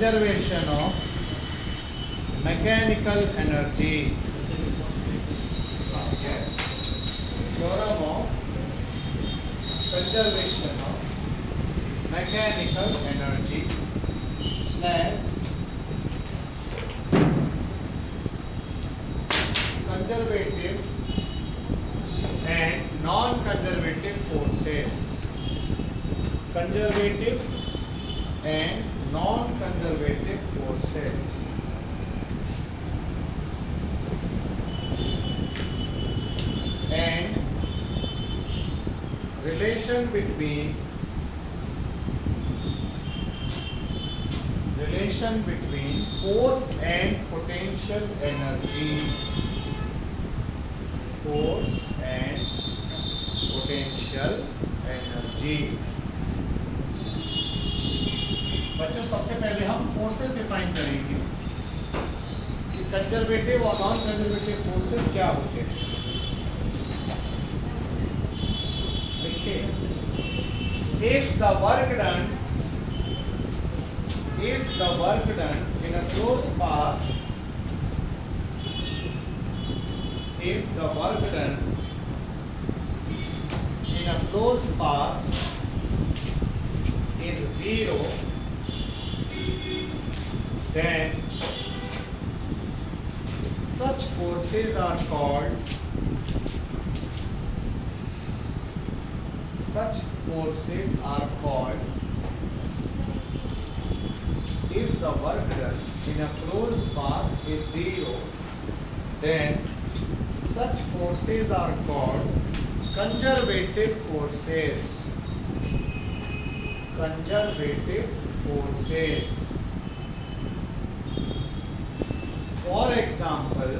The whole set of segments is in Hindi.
conservation of mechanical energy. Yes. Theorem of conservation of mechanical energy slash conservative and non-conservative forces. Conservative and non-conservative forces. And relation between force and potential energy. Force and potential energy. बच्चों सबसे पहले हम फोर्सेस डिफाइन करेंगे कि कंजर्वेटिव और नॉन कंजर्वेटिव फोर्सेस क्या होते हैं. देखिए, if the work done in a closed path, if the work done in a closed path is 0, then such forces are called if the work done in a closed path is 0, then such forces are called conservative forces. Conservative forces. For example,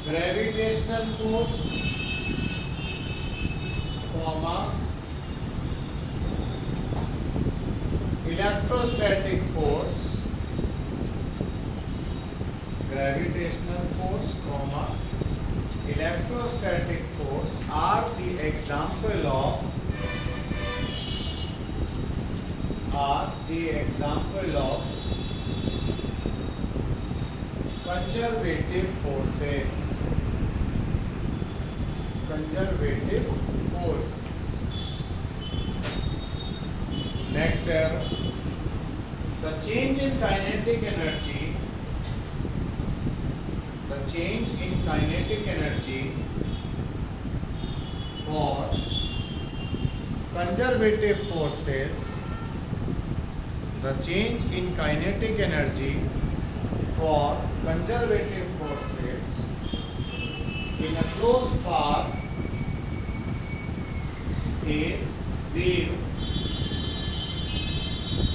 gravitational force, electrostatic force, gravitational force, electrostatic force are the example of conservative forces. Next, the change in kinetic energy for conservative forces. The change in kinetic energy for conservative forces in a closed path is 0.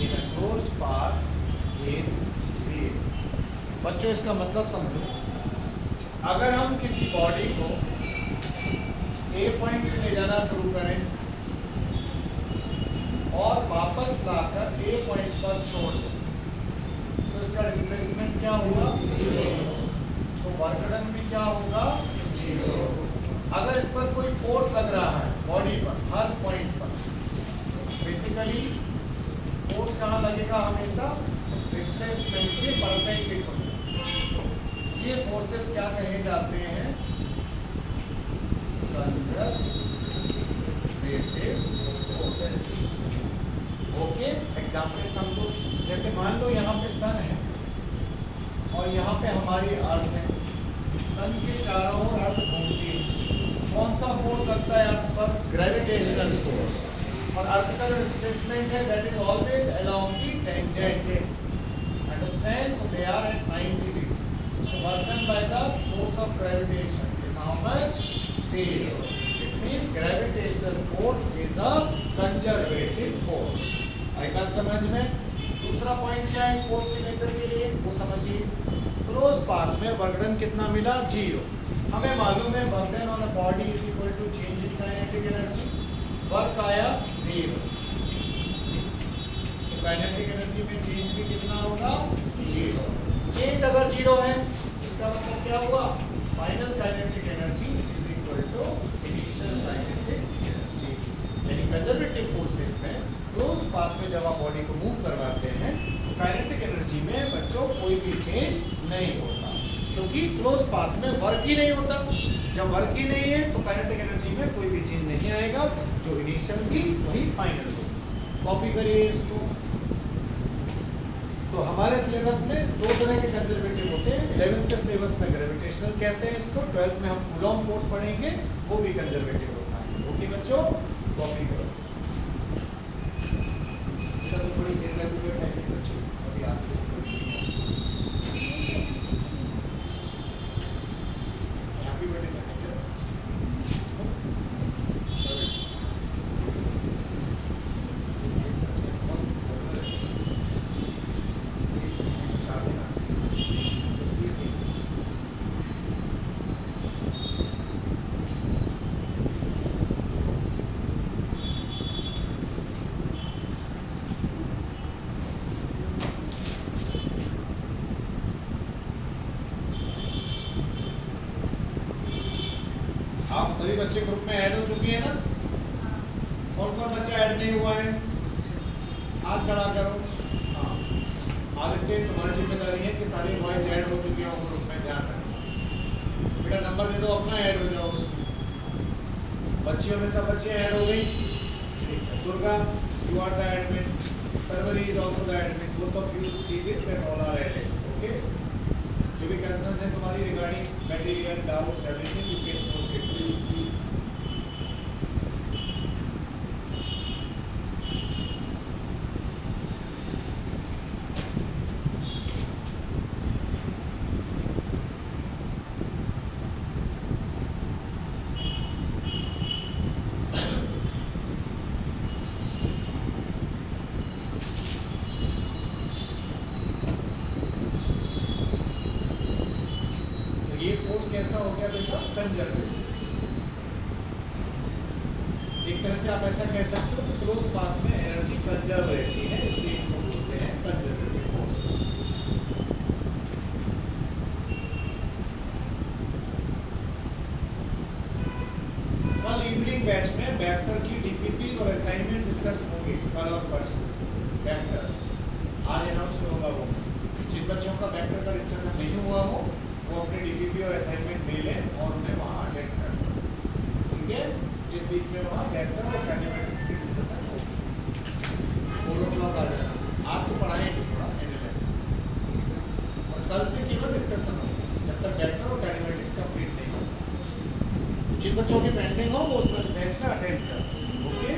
In a closed path is 0. बच्चों, इसका मतलब समझो. अगर हम किसी बॉडी को A पॉइंट से ले जाना शुरू करें और वापस लाकर A पॉइंट पर छोड़ दें, तो इसका डिस्प्लेसमेंट क्या होगा? 0. तो वर्क डन भी क्या होगा? 0. अगर इस पर कोई फोर्स लग रहा है बॉडी पर हर पॉइंट पर, तो बेसिकली फोर्स कहाँ लगेगा? हमेशा डिस्प्लेसमेंट के परपेंडिकुलर. ये फोर्सेस क्या कहे जाते हैं? Conservative forces. ओके, एग्जाम्पल समझो. जैसे मान लो यहाँ पे सन है और यहाँ पे हमारी अर्थ है. सन के चारों ओर अर्थ घूमती है. कौन सा फोर्स लगता है अर्थ पर? Gravitational force. और अर्थ का जो डिस्प्लेसमेंट है that is always along the tangent. Understand? So they are at 90 degree. So work done by the force of gravitation is how much? 0. It means gravitational force is a conservative force. आई बात समझ में? दूसरा पॉइंट क्या है फोर्स के नेचर के लिए, वो समझिए. क्लोज पाथ में वर्क डन कितना मिला? 0. हमें मालूम है work done on a body is equal to change in kinetic energy. Work आया 0, तो काइनेटिक एनर्जी में चेंज भी कितना होगा? 0. चेंज अगर 0 है इसका मतलब क्या हुआ? Final kinetic energy is equal to initial kinetic energy. यानी कंजर्वेटिव फोर्सेस पाथ में जब आप बॉडी को मूव करवाते हैं तो काइनेटिक एनर्जी में बच्चों कोई भी चेंज नहीं होता, क्योंकि क्लोज पाथ में वर्क ही नहीं होता। जब वर्क ही नहीं है तो काइनेटिक एनर्जी में कोई भी चेंज नहीं आएगा, जो इनिशियल थी वही फाइनल होगी। कॉपी करिए इसको। तो हमारे सिलेबस में दो तरह के कंजर्वेटिव होते हैं। 11th के सिलेबस में ग्रेविटेशनल कहते हैं इसको, 12th में हम कूलॉम फोर्स पढ़ेंगे, वो भी कंजर्वेटिव होता है। ओके बच्चों, कॉपी करो। तो थोड़ी देर में कोई टाइम नहीं बच्चों, अभी आगे हैप्पी बर्थडे आप सभी बच्चे ग्रुप में ऐड हो चुके हैं ना? कौन कौन बच्चा ऐड नहीं हुआ है? हाथ खड़ा करो। हाँ, आदित्य तुम्हारी जिम्मेदारी है कि सारे बॉयज ऐड हो चुके हो ग्रुप में, ध्यान रखना। बेटा नंबर दे दो अपना, ऐड हो जाओ उसमें। बच्चियों में सब बच्चे ऐड हो गई? ठीक है। Durga, you are the admin, Sarvari is also the admin, both of you see it that all are added. Okay, जो भी कंसर्न्स है तुम्हारी regarding material, doubts, everything you can post it. कैसा हो गया बेटा? कंजर्वेटिव। एक तरह से आप ऐसा कह सकते हो कि क्लोज पाथ में एनर्जी कंजर्व रहती है, इसलिए इनको बोलते हैं कंजर्वेटिव फोर्सेस। कल इवनिंग बैच में वेक्टर की डीपीपी और असाइनमेंट डिस्कस होंगे, कल और परसों। वेक्टर्स आज अनाउंस होगा। वो जिन बच्चों का वेक्टर का डिस्कशन नहीं हुआ हो वो अपने डीपीपी और असाइनमेंट ले लें और उन्हें वहाँ अटेंड कर लें। ठीक है, इस बीच में वहाँ वेक्टर और काइनेमेटिक्स की डिस्कशन होगी। 4 o'clock आ जाना। आज तो पढ़ाएंगे थोड़ा एनालिसिस, और कल से केवल डिस्कशन होगा जब तक वेक्टर और काइनेमेटिक्स कंप्लीट नहीं होगा। जिन बच्चों की पेंडिंग हो वो उस बैच का अटेंड करें। ओके,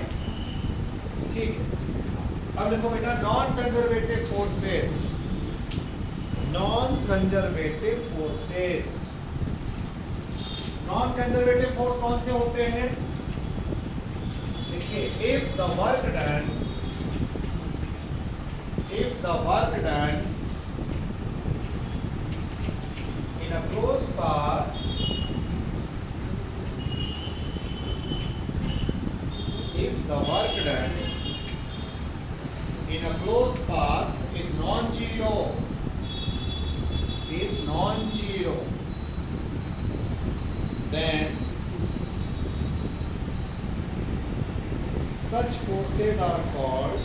ठीक है। अब देखो बेटा, non conservative forces. Non conservative forces, non conservative force कौन से होते हैं? देखिए, if the work done in a close path, if the work done in a closed path is non-zero, then such forces are called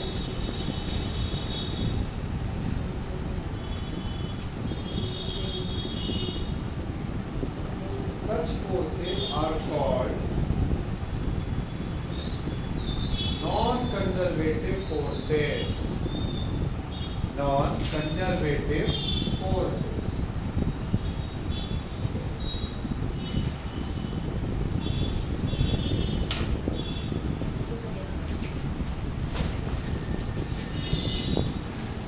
non-conservative forces. Non-conservative forces.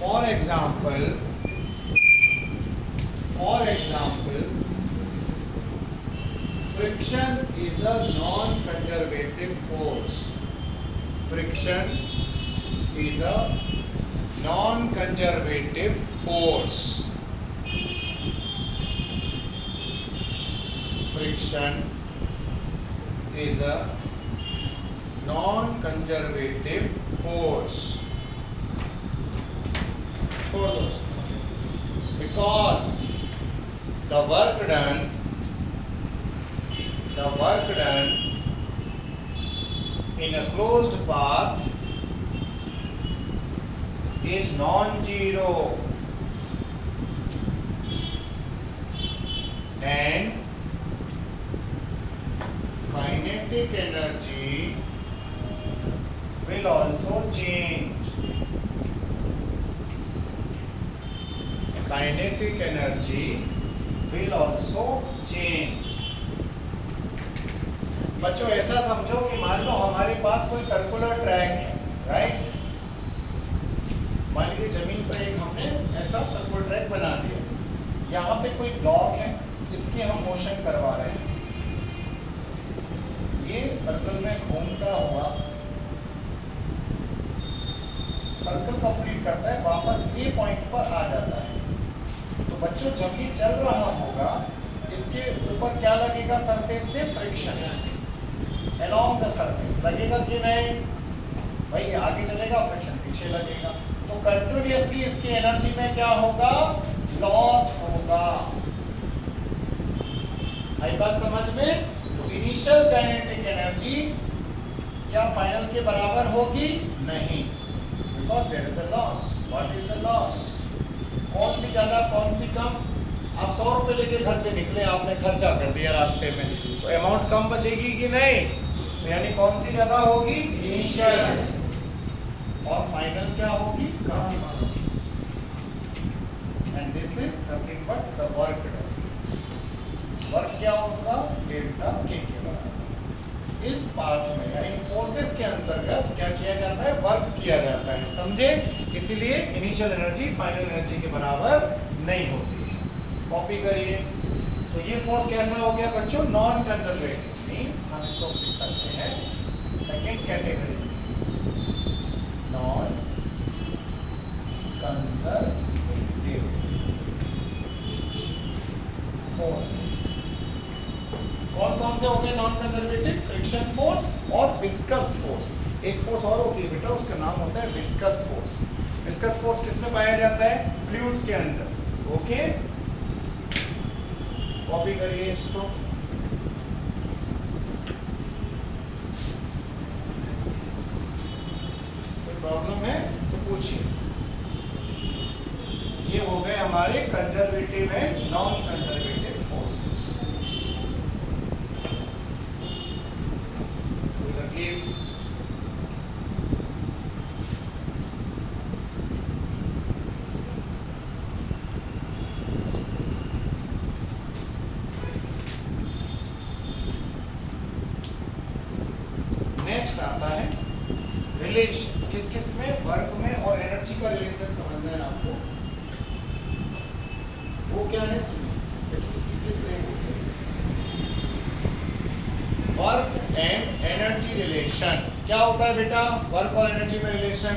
For example, friction is a non-conservative force. Friction is a non-conservative force. Friction is a non-conservative force. Because the work done in a closed path is non-zero and kinetic energy will also change. Kinetic energy will also change. बच्चों ऐसा समझो कि मान लो हमारे पास कोई सर्कुलर ट्रैक है, राइट? मान लीजिए जमीन पर एक हमने ऐसा सर्कुलर ट्रैक बना दिया, यहाँ पे कोई ब्लॉक है, इसकी हम मोशन करवा रहे हैं, ये सर्कल में घूमता हुआ सर्कल कंप्लीट करता है, वापस ए पॉइंट पर आ जाता है। तो बच्चों जब ये चल रहा होगा, इसके ऊपर क्या लगेगा? सरफेस से फ्रिक्शन along the surface लगेगा कि नहीं? भाई आगे चलेगा, फ्रिक्शन पीछे लगेगा, तो कंटिन्यूअसली इसकी एनर्जी में क्या होगा? लॉस होगा। आई बात समझ में? तो इनिशियल काइनेटिक एनर्जी क्या फाइनल के बराबर होगी? नहीं, because there is a loss. What is the loss? कौन सी ज्यादा, कौन सी कम? आप 100 रुपए लेके घर से निकले, आपने खर्चा कर दिया रास्ते में, तो अमाउंट कम बचेगी कि नहीं? यानी कौन सी ज्यादा होगी? इनिशियल, और फाइनल क्या होगी? कम। And this is nothing but the work done. Work क्या होगा? डेल्टा के बराबर। इस पार्ट में यानी फोर्सेस के अंतर्गत क्या किया जाता है? वर्क किया जाता है, समझे? इसीलिए इनिशियल एनर्जी फाइनल एनर्जी के बराबर नहीं होती है। कॉपी करिए। तो ये फोर्स कैसा हो गया बच्चों? नॉन कंजर्वेटिव, मींस हम इसको लिख सकते हैं second category, non conservative forces. कौन कौन से हो गए नॉन कंजर्वेटिव? फ्रिक्शन फोर्स और विस्कस फोर्स। एक फोर्स और होती है बेटा, उसका नाम होता है विस्कस फोर्स। विस्कस फोर्स किसमें पाया जाता है? फ्लूइड्स के अंदर। ओके, कॉपी करिए इसको। कोई प्रॉब्लम है तो पूछिए। ये हो गए हमारे conservative and non conservative forces. Next आता है रिलेशन। किस किस में? वर्क में और एनर्जी का रिलेशन समझना है आपको। वो क्या है? Work and energy relation. क्या होता है बेटा वर्क और एनर्जी में रिलेशन?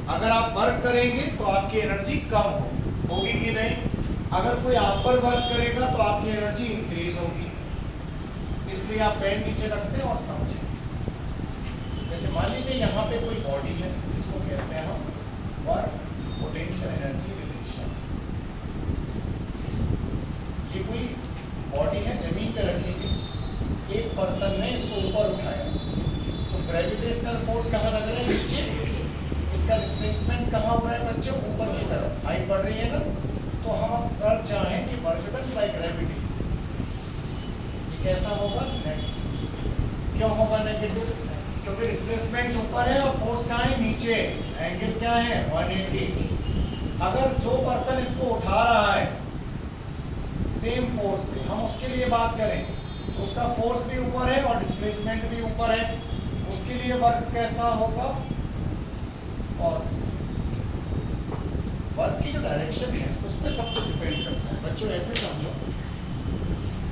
अगर आप वर्क करेंगे तो आपकी एनर्जी कम होगी कि नहीं? अगर कोई आप पर वर्क करेगा तो आपकी एनर्जी इंक्रीज होगी। इसलिए आप पेन नीचे रखते हैं और समझें। जैसे मान लीजिए यहाँ पे कोई बॉडी है, इसको कहते हैं हम वर्क पोटेंशियल एनर्जी रिलेशन। ये कोई बॉडी है, जमीन पे रखी थी, एक पर्सन ने इसको ऊपर उठाया, तो ग्रेविटेशनल फोर्स कहाँ लग रहा है? नीचे। इसका डिस्प्लेसमेंट कहाँ हो रहा है बच्चों? ऊपर की तरफ। हाइट बढ़ रही है ना, तो हम कर चाहें कि वर्क बाय ग्रेविटी, ये कैसा होगा? नेगेटिव। क्यों होगा नेगेटिव? क्योंकि डिस्प्लेसमेंट ऊपर है और फोर्स कहाँ है? नीचे। एंगल क्या है? 180। अगर जो पर्सन इसको उठा रहा है सेम फोर्स से, हम उसके लिए बात करें तो उसका फोर्स भी ऊपर है और डिस्प्लेसमेंट भी ऊपर है, उसके लिए वर्क कैसा होगा? पॉजिटिव। वर्क की जो डायरेक्शन है उस पर सब कुछ डिपेंड करता है बच्चों। ऐसे समझो,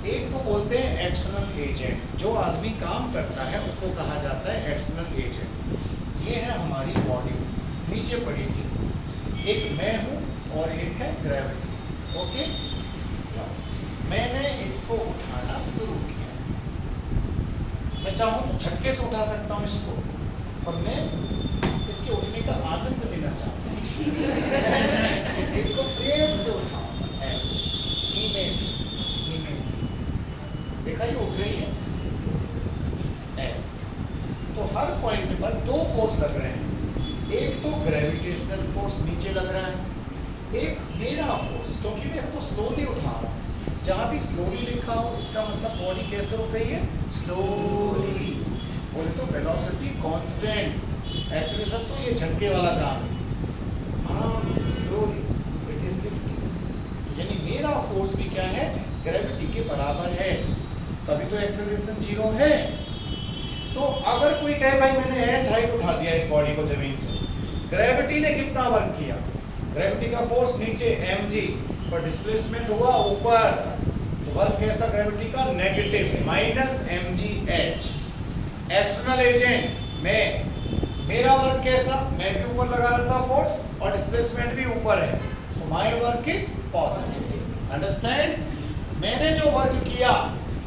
एक को बोलते हैं एक्सटर्नल एजेंट। जो आदमी काम करता है उसको कहा जाता है एक्सटर्नल एजेंट। ये है हमारी बॉडी, नीचे पड़ी थी, एक मैं हूँ और एक है ग्रेविटी। ओके, मैंने इसको उठाना शुरू किया। मैं चाहूँ तो झटके से उठा सकता हूँ इसको, और मैं इसके उठने का आनंद लेना चाहता हूँ। इसको प्रेम से उठाऊंगा, ऐसे धीमे धीमे। देखा ये उठ रही है ऐसे। तो हर पॉइंट पर दो फोर्स लग रहे हैं, एक तो ग्रेविटेशनल फोर्स नीचे लग रहा है, एक मेरा फोर्स, क्योंकि मैं इसको स्लोली उठा रहा हूँ। जहाँ भी स्लोली लिखा हो इसका मतलब बॉडी कैसे उठ रही है, स्लोली। बोले तो वेलोसिटी कांस्टेंट, एक्सेलरेशन तो ये झटके वाला काम है, आराम से स्लोली इट इज लिफ्टिंग। यानी मेरा फोर्स भी क्या है, ग्रेविटी के बराबर है, तभी तो एक्सेलरेशन 0 है। तो अगर कोई कहे भाई मैंने h हाइट उठा दिया इस बॉडी को जमीन से, ग्रेविटी ने कितना वर्क किया, ग्रेविटी का फोर्स नीचे mg, पर डिस्प्लेसमेंट हुआ ऊपर, तो वर्क कैसा ग्रेविटी का, negative minus mgh। External agent में मेरा वर्क कैसा, मैं भी ऊपर लगा रहा था फोर्स और डिस्प्लेसमेंट भी ऊपर है, तो my work is positive. Understand? मैंने जो वर्क किया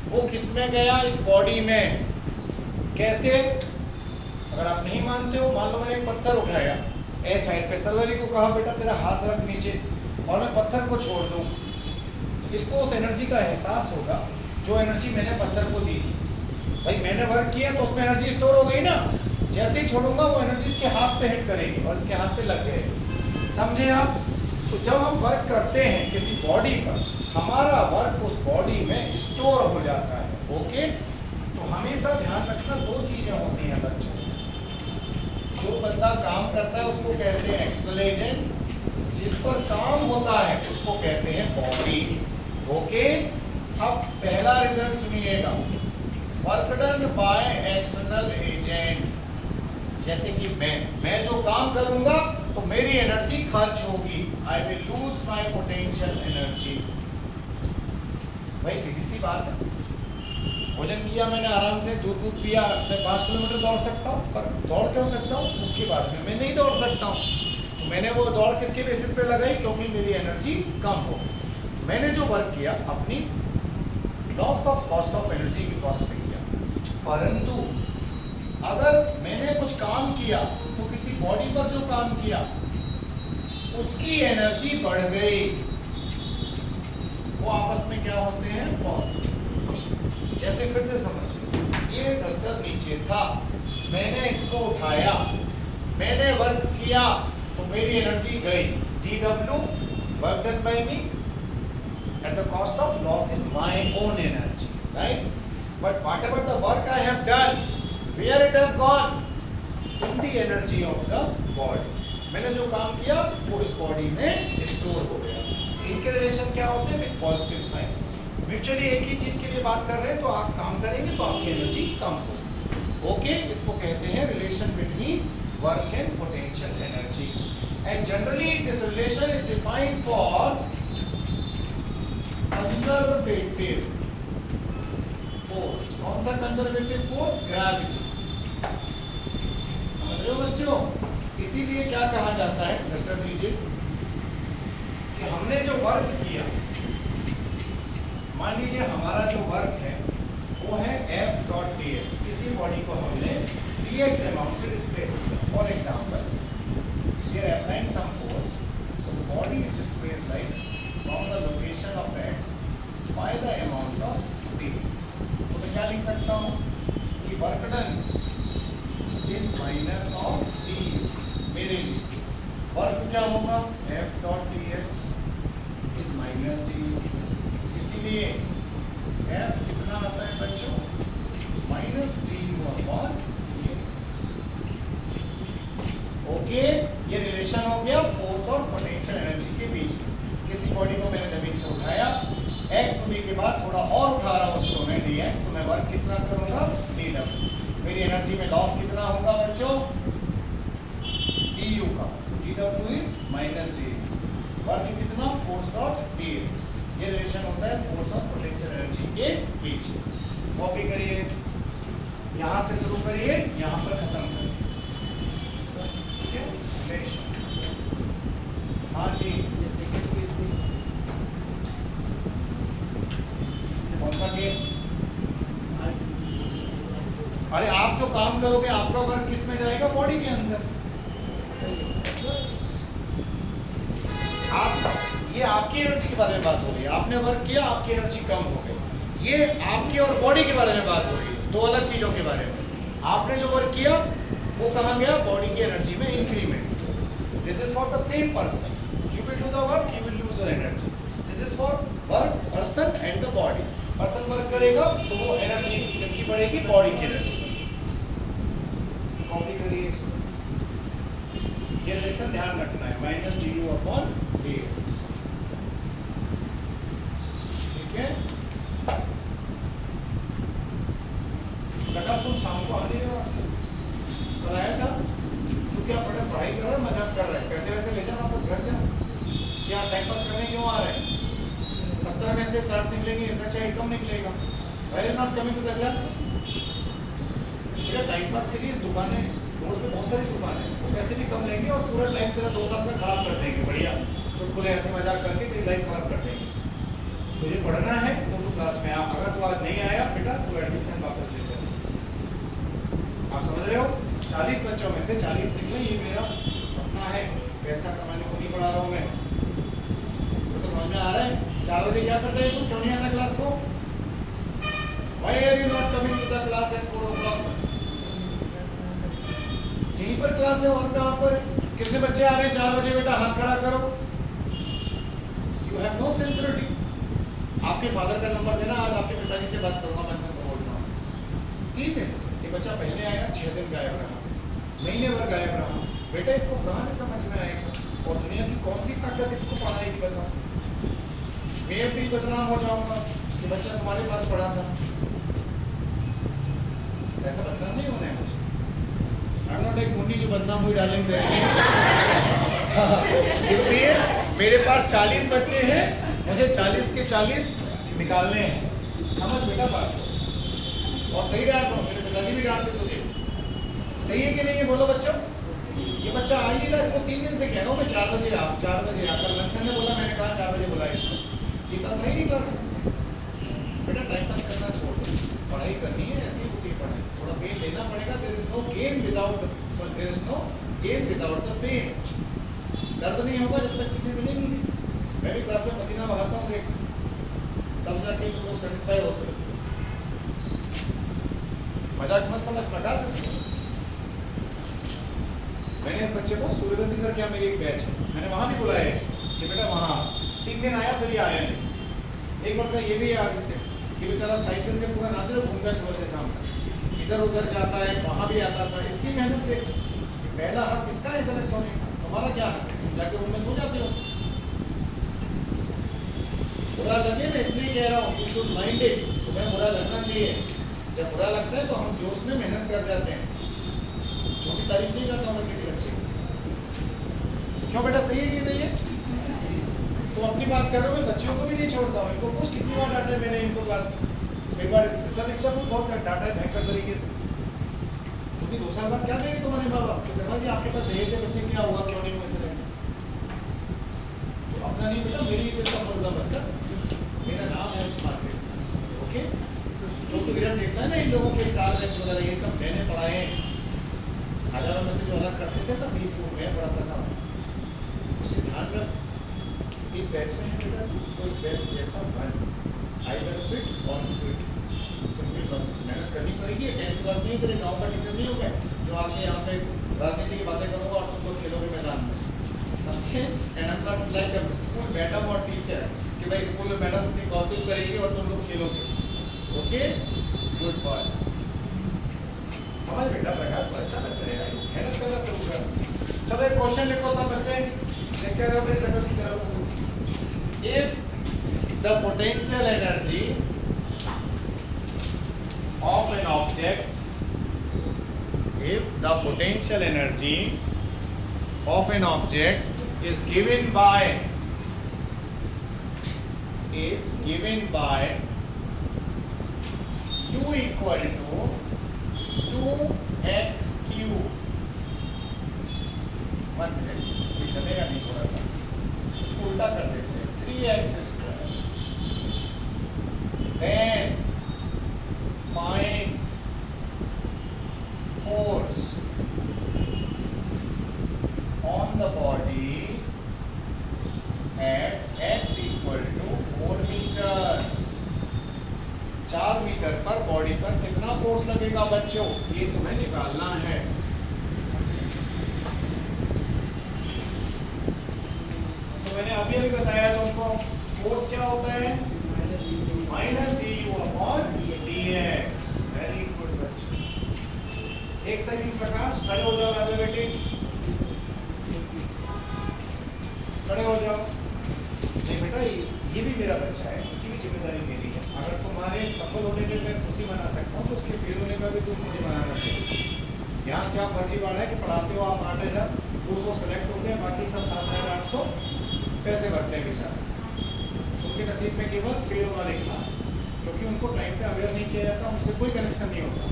वो किस में गया, इस बॉडी में। कैसे? अगर आप नहीं मानते हो, मान लो मैंने एक पत्थर उठाया h हाइट पे, सर्वरी को कहा बेटा तेरा हाथ रख नीचे, और मैं पत्थर को छोड़ दूं, तो इसको उस एनर्जी का एहसास होगा जो एनर्जी मैंने पत्थर को दी थी। भाई मैंने वर्क किया तो उसमें एनर्जी स्टोर हो गई ना, जैसे ही छोड़ूंगा वो एनर्जी इसके हाथ पे हिट करेगी और इसके हाथ पे लग जाएगी। समझे आप? तो जब हम वर्क करते हैं किसी बॉडी पर, हमारा वर्क उस बॉडी में स्टोर हो जाता है। ओके, तो हमेशा ध्यान रखना, दो चीजें होती हैं बच्चों। जो बंदा काम करता है उसको कहते हैं एक्सटर्नल एजेंट, जिस पर काम होता है उसको कहते हैं बॉडी। ओके, अब पहला रिजल्ट सुनिएगा, work done by external agent. जैसे कि मैं जो काम करूंगा तो मेरी एनर्जी खर्च होगी, I will lose my potential energy. भाई सीधी सी बात है, भोजन किया मैंने आराम से, दूध पिया, मैं 5 किलोमीटर दौड़ सकता हूँ, पर दौड़ क्यों सकता हूँ, उसके बाद में मैं नहीं दौड़ सकता हूँ। तो मैंने वो दौड़ किसके बेसिस पे लगाई, क्योंकि मेरी एनर्जी कम हो। मैंने जो वर्क किया अपनी loss of cost of energy की कॉस्ट पे किया, परंतु अगर मैंने कुछ काम किया तो किसी बॉडी पर जो काम किया उसकी एनर्जी बढ़ गई, वो आपस में क्या होते हैं, पॉजिटिव। जैसे फिर से समझिए, ये डस्टर नीचे था, मैंने इसको उठाया, मैंने वर्क किया तो मेरी एनर्जी गई, TW work done bye me at the cost of loss in my own energy, right? But whatever the work I have done, where it has gone, in the energy of the body. मैंने जो काम किया वो इस बॉडी में स्टोर हो गया। इनके रिलेशन क्या होते हैं, विद पॉजिटिव साइन। म्यूचुअली एक ही चीज के लिए बात कर रहे हैं, तो आप काम करेंगे तो आपकी एनर्जी कम होगी। ओके, इसको कहते हैं relation between work and potential energy. And generally this relation is defined for conservative force. कौन सा कंजर्वेटिव फोर्स, ग्रेविटी। समझ रहे हो बच्चों? इसीलिए क्या कहा जाता है, डस्टर दीजिए, कि हमने जो वर्क किया, मान लीजिए हमारा जो वर्क है वो है F डॉट dx, किसी बॉडी को हमने dx अमाउंट से डिस्प्लेस किया। For example, we are applying some force, so the body is displaced right from the location of x by the amount of dx। तो मैं क्या लिख सकता हूँ कि work done is minus of D. मेरे लिए वर्क क्या होगा, F dot dx is minus D, इसीलिए F कितना आता है बच्चों, minus D upon dx। Okay, ये रिलेशन हो गया फोर्स और पोटेंशियल एनर्जी के बीच। किसी बॉडी को मैंने जमीन से उठाया, x होने के बाद थोड़ा और उठा रहा हूँ उसको मैं dx, तो मैं वर्क कितना करूंगा, dw। मेरी एनर्जी में लॉस कितना होगा बच्चों, du का, dw is minus D. Work कितना, फोर्स डॉट dx। ये रिलेशन होता है फोर्स और पोटेंशियल एनर्जी के बीच। कॉपी करिए, यहाँ से शुरू करिए, यहाँ पर खत्म करिए। ठीक है, रिलेशन। हाँ जी, कौन सा केस? अरे आप जो काम करोगे आपका वर्क किस में जाएगा, बॉडी के अंदर। आपका, ये आपकी एनर्जी के बारे में बात हो रही है, आपने वर्क किया, आपकी एनर्जी कम हो गई। ये आपकी और बॉडी के बारे में बात हो रही है, दो अलग चीजों के बारे में। आपने जो वर्क किया वो कहाँ गया, बॉडी की एनर्जी में increment. for the same person. You will do the work, you will lose your energy. This is for work, person and the body. Person work करेगा तो वो एनर्जी किसकी बढ़ेगी? बॉडी की एनर्जी। कॉपी करिए इसको। ये लेसन ध्यान रखना है, माइनस du अपॉन dx। ठीक है? प्रकाश तुम शाम को आ रही हो आजकल? कल आया था? तू क्या पढ़ाई कर रहा है, मजाक कर रहा है? पैसे वैसे ले जा वापस घर जा। क्या टाइम पास करने क्यों आ रहे हैं? 70 में से 60 निकलेंगे, इससे अच्छा एक कम निकलेगा। Why is not coming to the class? तेरा टाइम पास के लिए इस दुकान है, रोड पे बहुत सारी दुकान है, वो पैसे भी कम लेंगे और पूरा टाइम तेरा 2 साल का खराब कर देंगे। बढ़िया चुटकुले ऐसे मजाक करके तेरी लाइफ खराब कर देंगे। तुझे पढ़ना है तो तू क्लास में आ। अगर तू आज नहीं आया बेटा, तू एडमिशन वापस ले जा। आप समझ रहे हो? 40 बच्चों में से 40 निकले, ये मेरा सपना है। पैसा कमाने को नहीं पढ़ा रहा हूँ मैं। तो समझ में आ रहा है? 4 बजे क्या करते हैं? तू क्यों नहीं आता क्लास को? Why are you not coming to the class at 4 o'clock? यहीं पर क्लास है और कहाँ पर? कितने बच्चे आ रहे हैं 4 बजे? बेटा हाथ खड़ा करो। You have no sincerity. आपके फादर का नंबर देना, आज आपके पिताजी से बात करूंगा, मैं तुमको बोल रहा हूँ। 3 दिन से ये बच्चा पहले आया, 6 दिन गायब रहा, महीने भर गायब रहा। बेटा इसको कहाँ से समझ में आएगा? और दुनिया की कौन सी ताकत इसको पढ़ाएगी? बताओ। मैं भी बदनाम हो जाऊंगा कि बच्चा तुम्हारे पास पढ़ा था। ऐसा बदनाम नहीं होना है मुझे। I'm not like मुन्नी जो बदनाम हुई डालेंगे। मेरे पास 40 बच्चे हैं, मुझे 40 के 40 निकालने हैं। समझ बेटा बात को। और सही डांट दो, मेरे पिताजी भी डांटते तुझे। सही है कि नहीं है? बोलो बच्चों। ये बच्चा आ ही नहीं रहा, इसको 3 दिन से कह रहा हूँ मैं 4 बजे आ, 4 बजे आकर मंथन ने बोला, मैंने कहा 4 बजे बुला इसको। ये कल था ही नहीं क्लास। बेटा टाइम पास करना छोड़ दो, पढ़ाई करनी है, ऐसी होती है पढ़ाई। थोड़ा पेन लेना पड़ेगा। There is no gain without the pain. दर्द नहीं होगा जब तक चीजें मिलेंगी नहीं। मैं भी क्लास में पसीना बहाता हूँ, देख तब जाके लोग सेटिस्फाई होते हैं। मजाक मत समझ प्रकाश इसको। मैंने इस बच्चे को सूर्यवंशी सर क्या, मेरी एक बैच है, मैंने वहाँ भी बुलाया इसको कि बेटा वहाँ 3 दिन आया, फिर ये आया नहीं। एक बार का ये भी याद रखते कि बेचारा साइकिल से पूरा नाते घूमता है सुबह से शाम तक, इधर उधर जाता है, वहाँ भी आता था। इसकी मेहनत देख। पहला हक इसका है इलेक्ट्रॉनिक, तुम्हारा क्या हक है? जाके रूम में सो जाते हो। बुरा लगे मैं इसलिए कह रहा हूँ, यू शुड माइंड इट। तुम्हें बुरा लगना चाहिए। जब बुरा लगता है तो हम जोश में मेहनत कर जाते हैं। छोटी तारीफ नहीं करता हूँ मैं किसी बच्चे की। क्यों बेटा, सही है कि नहीं है? तो अपनी बात कर रहे हो, मैं बच्चों को भी नहीं छोड़ता हूँ। इनको पूछ कितनी बार डांटा है मैंने इनको क्लास में। एक बार समीक्षा को बहुत डांटा है भयंकर तरीके से। क्योंकि 2 साल बाद क्या करेंगे तुम्हारे माँ बाप? तो समझिए आपके पास भेज थे बच्चे, क्या हुआ क्यों नहीं हुआ इसे रहेंगे। तो अपना नहीं बेटा, मेरी इज्जत का मुर्गा मत कर। मेरा नाम है इस मार्केट। ओके, जो तो विराट देखता है ना इन लोगों के स्टार मैच वगैरह, ये सब मैंने पढ़ाए हैं। हजारों में से जो अलग करते थे ना 20 को मैं पढ़ाता था। उसे ध्यान रख, इस बैच में है बेटा, तो इस बैच जैसा बन, I will fit on fit. Simple logic, मेहनत करनी पड़ेगी। 10th क्लास नहीं, तेरे गांव का टीचर नहीं हो गया जो आके यहाँ पे राजनीति की बातें करूँगा और तुम लोग खेलोगे मैदान में, समझे? And I am not like a school madam और टीचर कि भाई स्कूल में मैडम अपनी गॉसिप करेगी और तुम लोग खेलोगे। Okay, good boy. समझ बेटा प्रकाश, अच्छा बच्चा है, मेहनत करना शुरू कर। चलो एक क्वेश्चन लिखो सब बच्चे, देख के रहो सकल की तरफ। If the potential energy of an object, if the potential energy of an object is given by u equal to 2x cube। 1 minute, ये चलेगा नहीं, थोड़ा सा इसको उल्टा कर देते हैं, 3x square। then find force on the body at x equal to 4 meters। 4 metre पर बॉडी पर कितना फोर्स लगेगा बच्चों, ये तुम्हें निकालना है। अभी अभी बताया तुमको, फोर्स क्या होता है? Minus du upon dx। Very good बच्चे। एक सेकंड प्रकाश, खड़े हो जाओ राजा बेटे, खड़े हो जाओ। नहीं बेटा, ये भी मेरा बच्चा है, इसकी भी जिम्मेदारी मेरी है। अगर तुम्हारे सफल होने के मैं खुशी मना सकता हूँ तो उसके फेल होने का भी तुम मुझे मनाना चाहिए। यहाँ क्या फर्जीवाड़ा है कि पढ़ाते हो आप 8,200 सेलेक्ट होते हैं, बाकी सब 7,800 पैसे भरते हैं बेचारे। उनके नसीब में केवल फेल होना लिखा है, क्योंकि उनको टाइम पे अवेयर नहीं किया जाता, उनसे कोई कनेक्शन नहीं होता।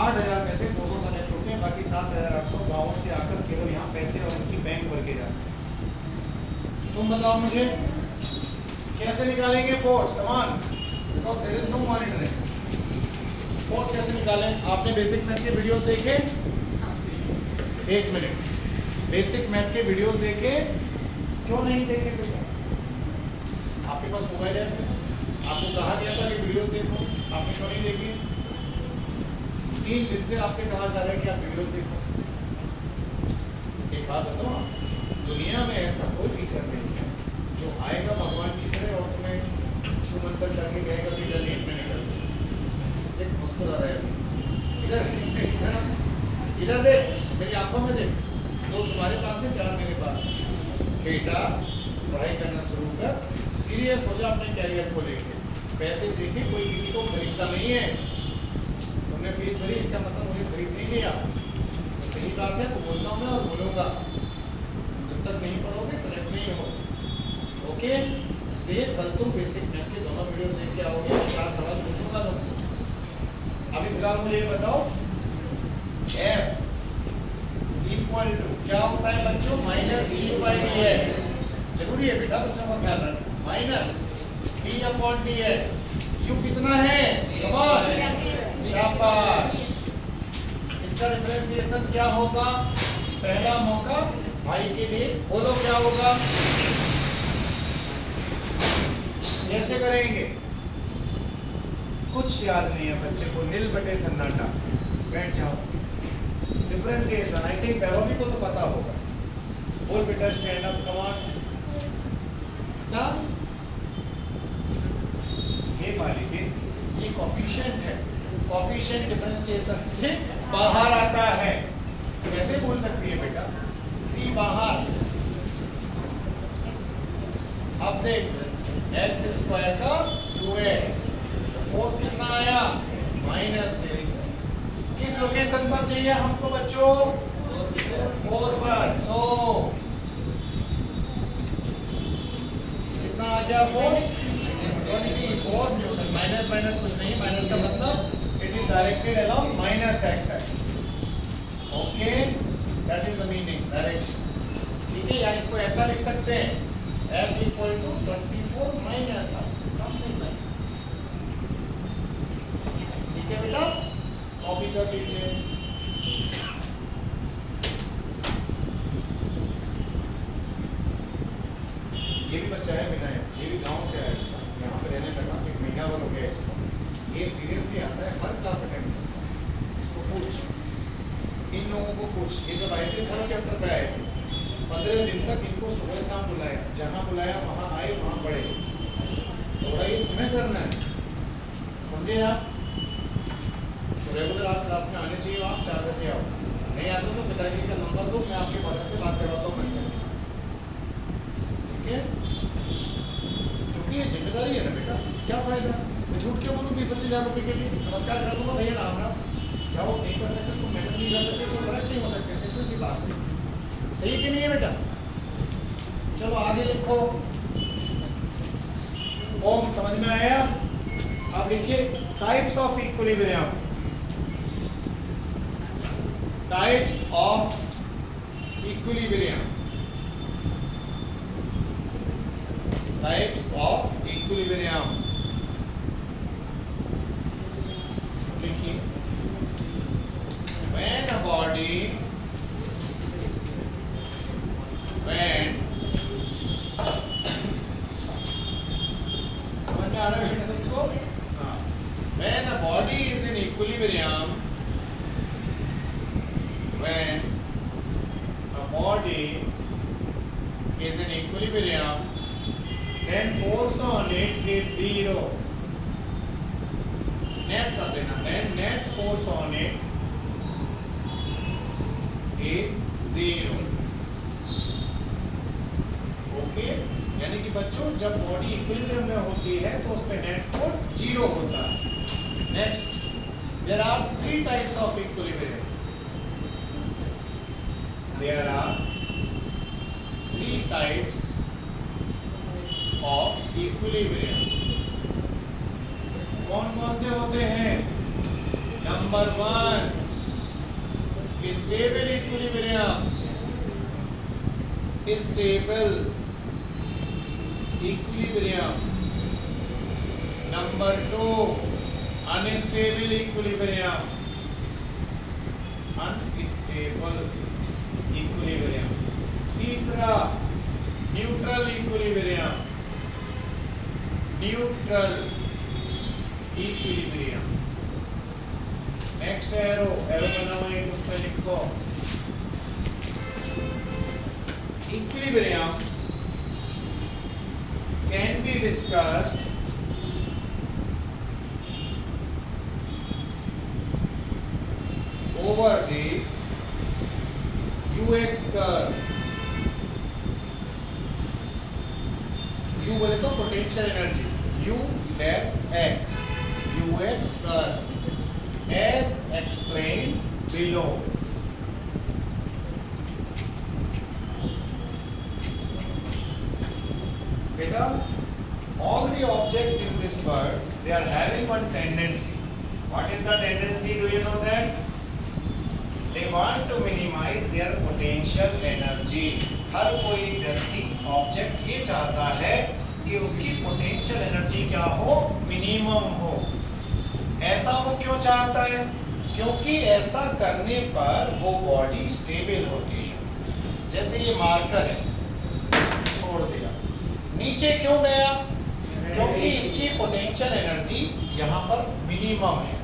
8,000 में से 200 सेलेक्ट होते हैं, बाकी 7,800 गाँव से आकर केवल यहाँ पैसे और उनकी बैंक भर के जाते हैं। तुम बताओ मुझे कैसे निकालेंगे force? Come on, because there is no monitoring. Force कैसे निकालें? आपने बेसिक मैथ के वीडियोस देखे? एक मिनट, बेसिक मैथ के वीडियोस देखे? क्यों नहीं देखे बेटा? आपके पास मोबाइल है, आपको कहा गया था कि वीडियोस देखो, आपने क्यों नहीं देखे? 3 दिन से आपसे कहा जा रहा है कि आप वीडियोस देखो। एक बात बताओ, दुनिया में ऐसा कोई टीचर नहीं है जो आएगा भगवान की तरह और तुम्हें छूमंतर करके कहेगा कि चल 1 मिनट कर। एक मुस्कुरा रहा है, इधर इधर देख, मेरी आंखों में देख। तो तुम्हारे पास है, 4 मेरे पास है। बेटा पढ़ाई करना शुरू कर, सीरियस हो जा अपने कैरियर को लेके। पैसे देके कोई किसी को खरीदता नहीं है। तुमने फीस भरी, इसका मतलब मुझे खरीद नहीं लिया। तो सही बात है, तो बोलता हूँ मैं और बोलूँगा। जब तक नहीं पढ़ोगे सेलेक्ट नहीं हो, ओके? इसलिए कल तुम बेसिक मैथ के दोनों वीडियो देख के आओगे, मैं 4 सवाल पूछूंगा तुमसे। अभी फिलहाल मुझे ये बताओ, F इक्वल टू क्या होता है बच्चों? Minus d/dx। जरूरी है बेटा, बच्चों का ख्याल रखना। Minus d upon dx। u कितना है? कम ऑन, शाबाश। इसका डिफरेंशिएशन क्या होगा? पहला मौका भाई के लिए, बोलो क्या होगा? कैसे करेंगे? कुछ याद नहीं है बच्चे को, नील बटे सन्नाटा। बैठ जाओ। डिफरेंशिएशन आई थिंक पैरोमी को तो पता होगा। बोल बेटा, स्टैंड अप, कम ऑन। ना ये वाली ये कोफिशिएंट है, कोफिशिएंट डिफरेंशिएशन से बाहर आता है। कैसे बोल सकती है बेटा? 3 बाहर। अब देख, x स्क्वायर का 2x, फोर्स कितना आया? -6। किस लोकेशन पर चाहिए हमको बच्चों? 4 पर। सो कितना आ गया फोर्स? 24 न्यूटन। माइनस माइनस कुछ नहीं, माइनस का मतलब it is directed along minus x axis. Okay, that is the meaning, direction. ठीक है, या इसको ऐसा लिख सकते हैं, F equal to 24 minus something like. ठीक है बेटा, कॉपी कर लीजिए। ये भी बच्चा है बेटा, ये भी गांव से आया, यहाँ पे रहने लगा, 1 महीना भर हो गया इसको। ये सीरियसली आता है हर क्लास अटेंड। इसको पूछ, इन लोगों को पूछ, ये जब आए थे हर चैप्टर पे आए थे, 15 दिन तक इनको सुबह शाम बुलाया, जहाँ बुलाया वहाँ आए, वहाँ पढ़े। थोड़ा ये तुम्हें करना है, समझे आप? तो रेगुलर आज क्लास में आने चाहिए आप, 4 बजे आओ। नहीं आते तो पिताजी का नंबर दो, मैं आपके फादर से बात करवाता हूँ घंटे में। ठीक है, क्योंकि ये जिम्मेदारी है ना बेटा, क्या फायदा? मैं झूठ क्यों बोलूँ 20-25 रुपये के लिए? नमस्कार कर दूँगा, भैया राम राम, जाओ। नहीं कर सकते तो मेहनत नहीं कर सकते तो फर्क नहीं हो सकते, सिंपल सी बात है। सही कि नहीं है बेटा? चलो आगे लिखो। ओम समझ में आया? अब लिखिए types of equilibrium. Types of equilibrium. Types of equilibrium लिखिए। When a body, when समझ में आ रहा है बेटा तुमको? हाँ, when a body is in equilibrium, when a body is in equilibrium, then force on it is zero. Net कर देना, then net force on it is zero. Okay, यानी कि बच्चों जब बॉडी इक्विलिब्रियम में होती है तो उस पे नेट फोर्स जीरो होता है. Next, there are three types of equilibrium. There are three types of equilibrium. कौन कौन से होते हैं? Number 1, stable equilibrium. Stable equilibrium. Number 2, unstable equilibrium. Unstable equilibrium. तीसरा, neutral equilibrium. Neutral equilibrium. Next arrow बना हुआ है, उस पर लिखो equilibrium can be discussed over the UX curve. U बोले तो potential energy, U dash X, UX curve as explained below. Beta, all the objects in this world, they are having one tendency. What is the tendency? Do you know that? They want to minimize their potential energy. हर कोई व्यक्ति ऑब्जेक्ट ये चाहता है कि उसकी पोटेंशियल एनर्जी क्या हो? मिनिमम हो. ऐसा वो क्यों चाहता है? क्योंकि ऐसा करने पर वो बॉडी स्टेबल होती है. जैसे ये मार्कर है, छोड़ दिया, नीचे क्यों गया? क्योंकि इसकी पोटेंशियल एनर्जी यहाँ पर मिनिमम है,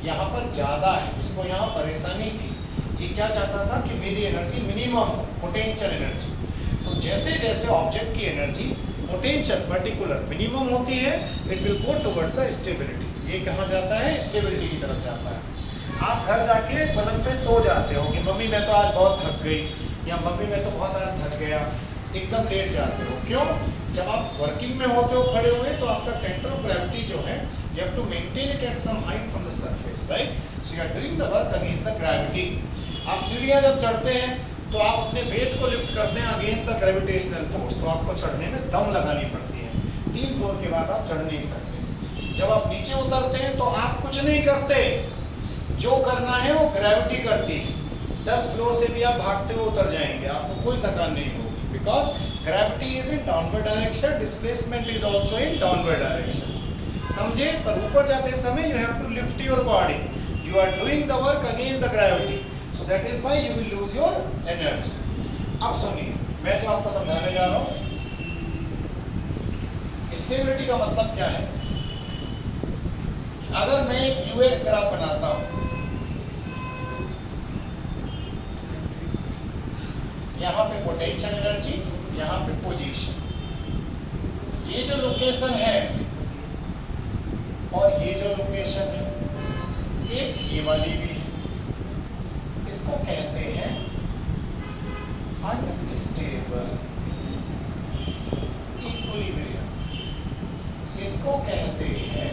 यहाँ पर ज़्यादा है. इसको यहाँ परेशानी थी. ये क्या चाहता था कि मेरी एनर्जी मिनिमम हो, पोटेंशियल एनर्जी. तो जैसे जैसे ऑब्जेक्ट की एनर्जी पोटेंशियल पर्टिकुलर मिनिमम होती है, it will go towards the stability. ये कहाँ जाता है? स्टेबिलिटी की तरफ जाता है. आप घर जाके पलंग पे सो जाते हो कि मम्मी मैं तो आज बहुत थक गई, या मम्मी मैं तो बहुत आज थक गया, एकदम लेट जाते हो. क्यों? जब आप वर्किंग में होते हो खड़े हुए, तो आपका सेंटर ऑफ ग्रेविटी जो है, you have to maintain it at some height from the surface, right? So you are doing the work against the gravity. आप सीढ़ियाँ जब चढ़ते हैं तो आप अपने वेट को लिफ्ट करते हैं अगेंस्ट द ग्रेविटेशनल फोर्स. तो आपको चढ़ने में दम लगानी पड़ती है. 3 फ्लोर के बाद आप चढ़ नहीं सकते. जब आप नीचे उतरते हैं तो आप कुछ नहीं करते, जो करना है वो ग्रेविटी करती है. 10 फ्लोर से भी आप भागते हुए उतर जाएंगे, आपको कोई थकान नहीं होगी. Because gravity is in downward direction, displacement is also in downward direction. समझे? पर ऊपर जाते समय you have to lift your body. You are doing the work against the gravity, so that is why you will lose your energy. अब सुनिए, मैं जो आपको समझाने जा रहा हूँ, स्टेबिलिटी का मतलब क्या है. अगर मैं एक यूएक्स ग्राफ बनाता हूँ, यहाँ पे पोटेंशियल एनर्जी, यहाँ पे पोजीशन, ये जो लोकेशन है और ये जो लोकेशन है, एक ये वाली भी है, इसको कहते हैं अनस्टेबल इक्विलिब्रियम. इसको कहते हैं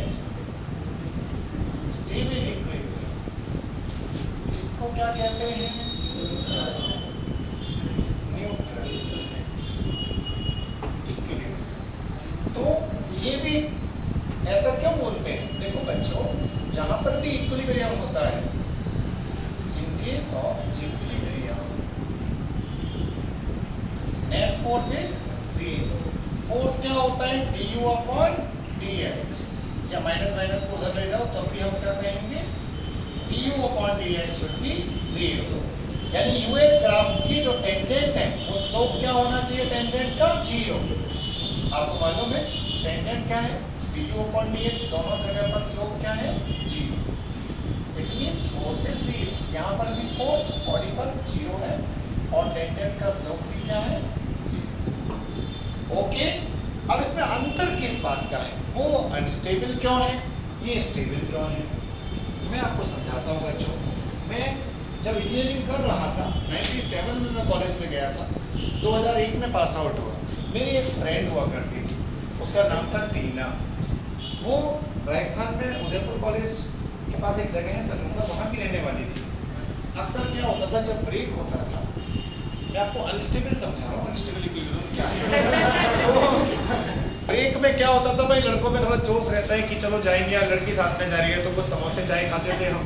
स्टेबल इक्विलिब्रियम. इसको क्या कहते हैं? Neutral equilibrium. तो ये भी ऐसा क्यों बोलते हैं? देखो बच्चों, जहां पर भी इक्विलिब्रियम होता है, in case of equilibrium net force is zero. Force क्या होता है? du upon dx. या माइनस माइनस को उधर ले जाओ तब भी हम क्या कहेंगे? du upon dx should be zero. यानी ux ग्राफ की जो टेंजेंट है, वो स्लोप क्या होना चाहिए? टेंजेंट का जीरो. आपको मालूम है टेंजेंट क्या है? du upon dx. दोनों जगह पर स्लोप क्या है? Zero. It means force is zero. यहाँ पर भी फोर्स बॉडी पर जीरो है और टेंजेंट का स्लोप भी क्या है? जीरो. अंतर किस बात का है, वो अनस्टेबल क्यों है, ये स्टेबल क्यों है। मैं आपको समझाता हूँ बच्चों। मैं जब इंजीनियरिंग कर रहा था 97 में मैं कॉलेज में गया था, 2001 में पास आउट हुआ। मेरी एक फ्रेंड हुआ करती थी, उसका नाम था टीना। वो राजस्थान में उदयपुर कॉलेज के पास एक जगह है सलूंगा, वहाँ की रहने वाली थी। अक्सर क्या होता था जब ब्रेक होता था, मैं आपको अनस्टेबल समझा रहा हूँ, अनस्टेबल इक्विलिब्रियम क्या है। तो ब्रेक में क्या होता था भाई, लड़कों में थोड़ा जोश रहता है कि चलो जाएंगे, या लड़की साथ में जा रही है तो कुछ समोसे चाय खाते थे हम।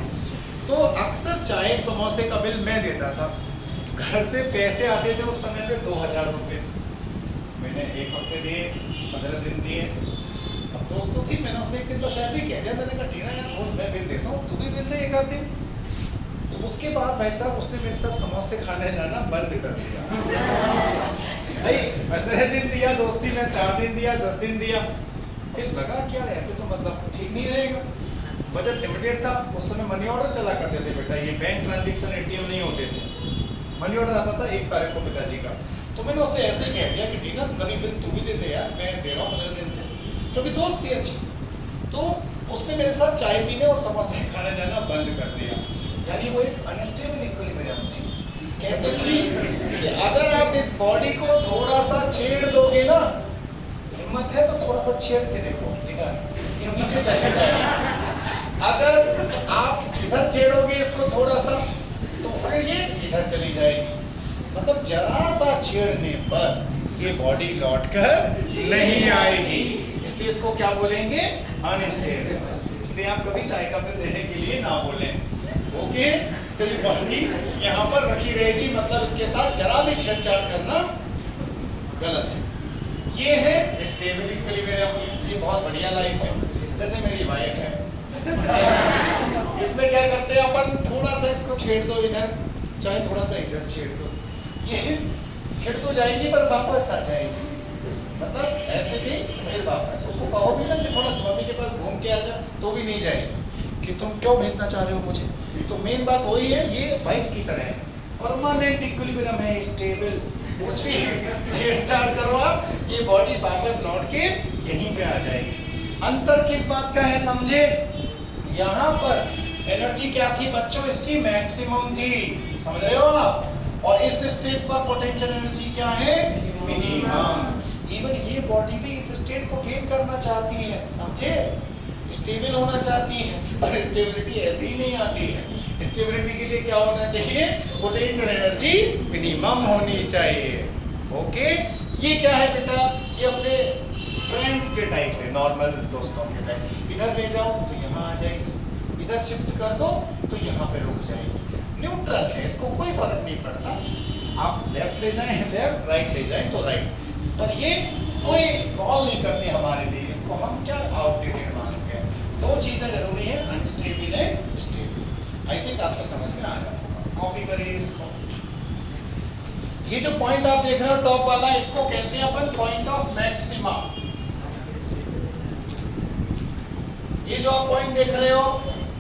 तो अक्सर चाय समोसे का बिल मैं देता था। घर से पैसे आते थे उस समय पे 2000 रुपये। मैंने एक हफ्ते दिए, 15 दिन दिए। अब दोस्त तो थी, मैंने उससे एक दिन बस ऐसे ही कह दिया, मैंने कहा टीना यार रोज मैं बिल देता हूँ, तू भी बिल दे एक आध दिन। तो उसके बाद भाई साहब उसने मेरे साथ समोसे खाने जाना बंद कर दिया। भाई 15 दिन दिया दोस्ती में, 4 दिन दिया, 10 दिन दिया, फिर लगा कि यार ऐसे तो मतलब ठीक नहीं रहेगा। बजट लिमिटेड था उस समय, मनी ऑर्डर चला करते थे बेटा, ये बैंक ट्रांजेक्शन एटीएम नहीं होते थे। मनी ऑर्डर आता था 1 तारीख को पिताजी का। तो मैंने उससे ऐसे ही कह दिया कि टीना कभी बिल तू भी दे दे यार, मैं दे रहा हूँ 15 दिन से, क्योंकि दोस्त थी अच्छी। तो उसने मेरे साथ चाय पीने और समोसे खाने जाना बंद कर दिया। यानी वो एक अनस्टेबल इक्विलिब्रियम थी। कैसे थी कि अगर आप इस बॉडी को थोड़ा सा छेड़ दोगे ना, हिम्मत है तो थोड़ा सा छेड़ के देखो, इधर ये नीचे चले जाएगा। अगर आप इधर छेड़ोगे इसको थोड़ा सा, तो फिर ये इधर चली जाएगी। मतलब जरा सा छेड़ने पर ये बॉडी लौटकर नहीं आएगी, इसलिए इसको क्या बोलेंगे, अनस्टेबल। इसलिए आप कभी चाय का बिल देने के लिए ना बोलें, ओके। तो ये बॉडी यहाँ पर रखी रहेगी, मतलब इसके साथ जरा भी छेड़छाड़ करना गलत है। ये है स्टेबल इक्विलिब्रियम। ये बहुत बढ़िया लाइफ है। जैसे मेरी वाइफ है, इसमें क्या करते हैं अपन, थोड़ा सा इसको छेड़ दो इधर, चाहे थोड़ा सा इधर छेड़ दो, ये छेड़ तो जाएगी पर वापस आ जाएगी। मतलब ऐसे ही फिर वापस उसको कहो भी ना कि थोड़ा मम्मी के पास घूम के आ जा, तो भी नहीं जाएगी कि तुम क्यों भेजना चाह रहे हो मुझे। तो मेन बात वही है, ये वाइफ की तरह है, परमानेंट इक्विलिब्रियम है, स्टेबल। कुछ भी छेड़छाड़ करो आप, ये बॉडी वापस लौट के यहीं पे आ जाएगी। अंतर किस बात का है समझे, यहाँ पर एनर्जी क्या थी बच्चों, इसकी मैक्सिमम थी, समझ रहे हो आप। और इस स्टेट पर पोटेंशियल एनर्जी क्या है, मिनिमम। इवन ये बॉडी भी इस स्टेट को गेन करना चाहती है, समझे, स्टेबल होना चाहती है, पर स्टेबिलिटी ऐसे ही नहीं आती है। स्टेबिलिटी के लिए क्या होना चाहिए, पोटेंशियल एनर्जी मिनिमम होनी चाहिए, ओके। ये क्या है बेटा, ये अपने फ्रेंड्स के टाइप है, नॉर्मल दोस्तों के टाइप। इधर ले जाओ तो यहाँ आ जाएगी, इधर शिफ्ट कर दो तो यहाँ पे रुक जाएगी। न्यूट्रल है, इसको कोई फर्क नहीं पड़ता, आप लेफ्ट ले जाएं लेफ्ट, राइट ले जाएं तो राइट, पर ये कोई कॉल नहीं करते हमारे लिए, इसको हम क्या आउटडेटेड मानते हैं। दो चीजें जरूरी है, unstable and stable. I think आपको समझ में आ गया, कॉपी करिए इसको। ये जो पॉइंट आप देख रहे हो टॉप वाला, इसको कहते हैं अपन पॉइंट ऑफ मैक्सिमा। ये जो आप पॉइंट देख रहे हो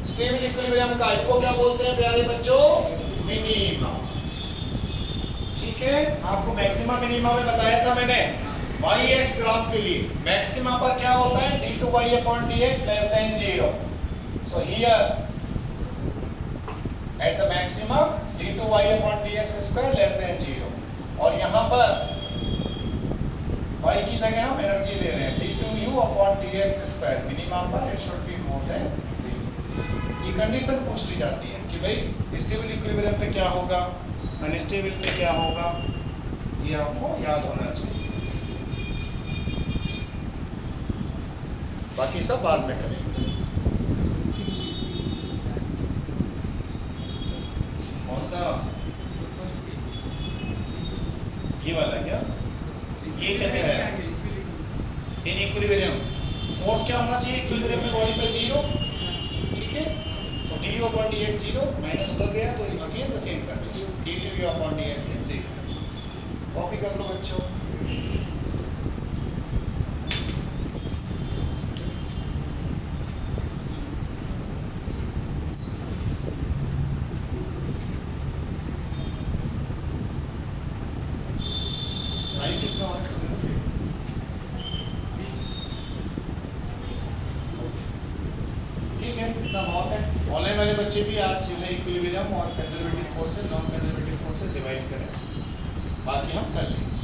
स्टेबल इक्विलिब्रियम का, इसको क्या बोलते हैं प्यारे बच्चों, मिनिमा। ठीक है, आपको मैक्सिमा मिनिमा में बताया था मैंने, वाई एक्स ग्राफ के लिए मैक्सिमा पर क्या होता है, d/dx less than 0। So here at the maximum d/dx square less than 0, और यहाँ पर y की जगह हम एनर्जी ले रहे हैं d/dx स्क्वायर, मिनिमम पर it should be more than 0। ये कंडीशन पूछ ली जाती है कि भाई स्टेबल इक्विलिब्रियम पे क्या होगा, अनस्टेबल पे क्या होगा, ये आपको याद होना चाहिए। बाकी सब बाद में करेंगे। कौन सा, ये वाला क्या, ये कैसे है, इन इक्विलिब्रियम फोर्स क्या होना चाहिए इक्विलिब्रियम में, बॉडी पे 0, ठीक है। तो d/dx 0 माइनस उधर गया तो again the same condition, d/dx is 0। Copy कर लो बच्चों। बच्चे भी आज जो है इक्विलिब्रियम और conservative forces, non conservative forces revise करें, बाकी हम कर लेंगे।